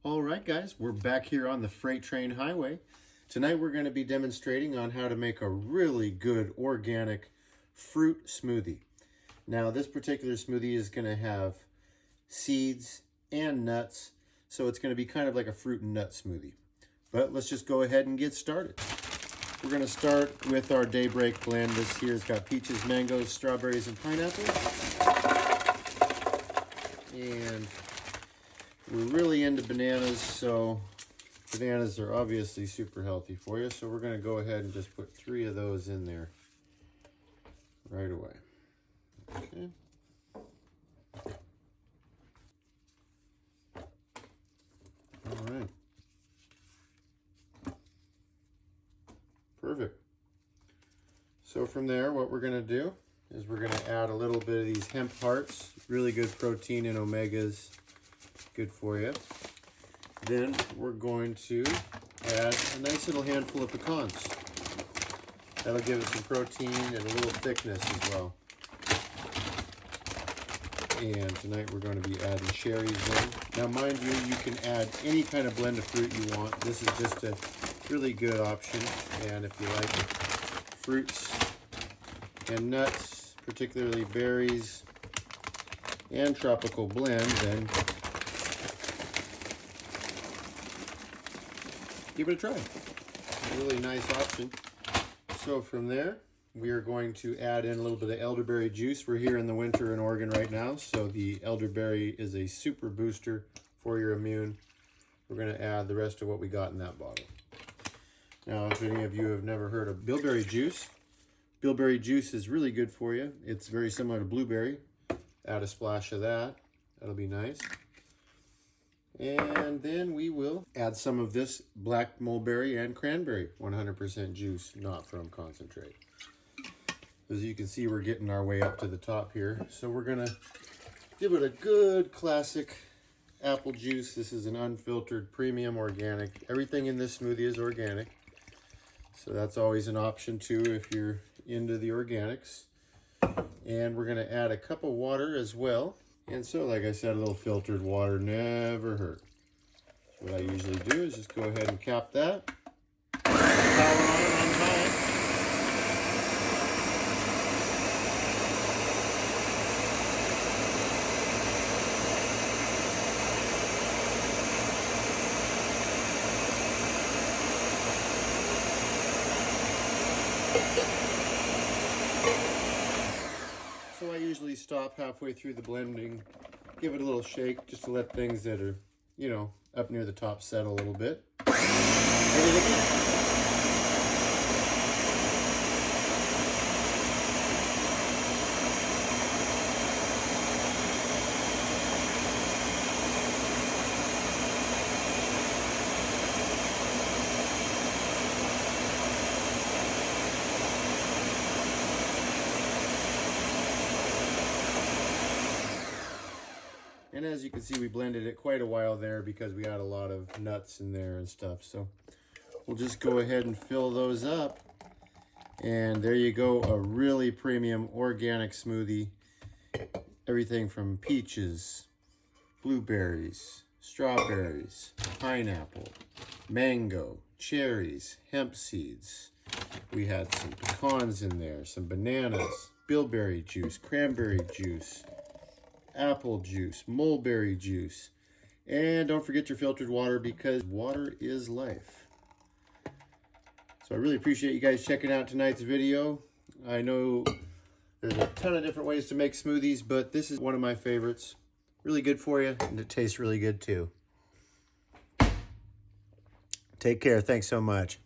All right, guys, we're back here on the Freight Train Highway. Tonight we're going to be demonstrating on how to make a really good organic fruit smoothie. Now, this particular smoothie is going to have seeds and nuts, so it's going to be kind of like a fruit and nut smoothie. But let's just go ahead and get started. We're going to start with our daybreak blend. This here has got peaches, mangoes, strawberries, and pineapples. And we're really into bananas, so bananas are obviously super healthy for you. So we're going to go ahead and just put 3 of those in there right away. Okay. All right. Perfect. So from there, what we're going to do is we're going to add a little bit of these Hemp Hearts. Really good protein and omegas. Good for you. Then we're going to add a nice little handful of pecans. That'll give it some protein and a little thickness as well. And tonight we're going to be adding cherries in. Now mind you, you can add any kind of blend of fruit you want. This is just a really good option. And if you like fruits and nuts, particularly berries and tropical blend, then give it a try. A really nice option. So from there, we are going to add in a little bit of elderberry juice. We're here in the winter in Oregon right now, so the elderberry is a super booster for your immune. We're going to add the rest of what we got in that bottle. Now, if any of you have never heard of bilberry juice, bilberry juice is really good for you. It's very similar to blueberry. Add a splash of that. That'll be nice. And then we will add some of this black mulberry and cranberry, 100% juice, not from concentrate. As you can see, we're getting our way up to the top here. So we're gonna give it a good classic apple juice. This is an unfiltered, premium, organic. Everything in this smoothie is organic. So that's always an option too if you're into the organics. And we're gonna add a cup of water as well. And so, like I said, a little filtered water never hurt. So what I usually do is just go ahead and cap that. Power on high. So I usually stop halfway through the blending, give it a little shake just to let things that are, you know, up near the top settle a little bit. And as you can see, we blended it quite a while there because we had a lot of nuts in there and stuff. So we'll just go ahead and fill those up. And there you go, a really premium organic smoothie. Everything from peaches, blueberries, strawberries, pineapple, mango, cherries, hemp seeds. We had some pecans in there, some bananas, bilberry juice, cranberry juice, apple juice, mulberry juice, and don't forget your filtered water because water is life. So I really appreciate you guys checking out tonight's video. I know there's a ton of different ways to make smoothies, but this is one of my favorites. Really good for you, and it tastes really good too. Take care. Thanks so much.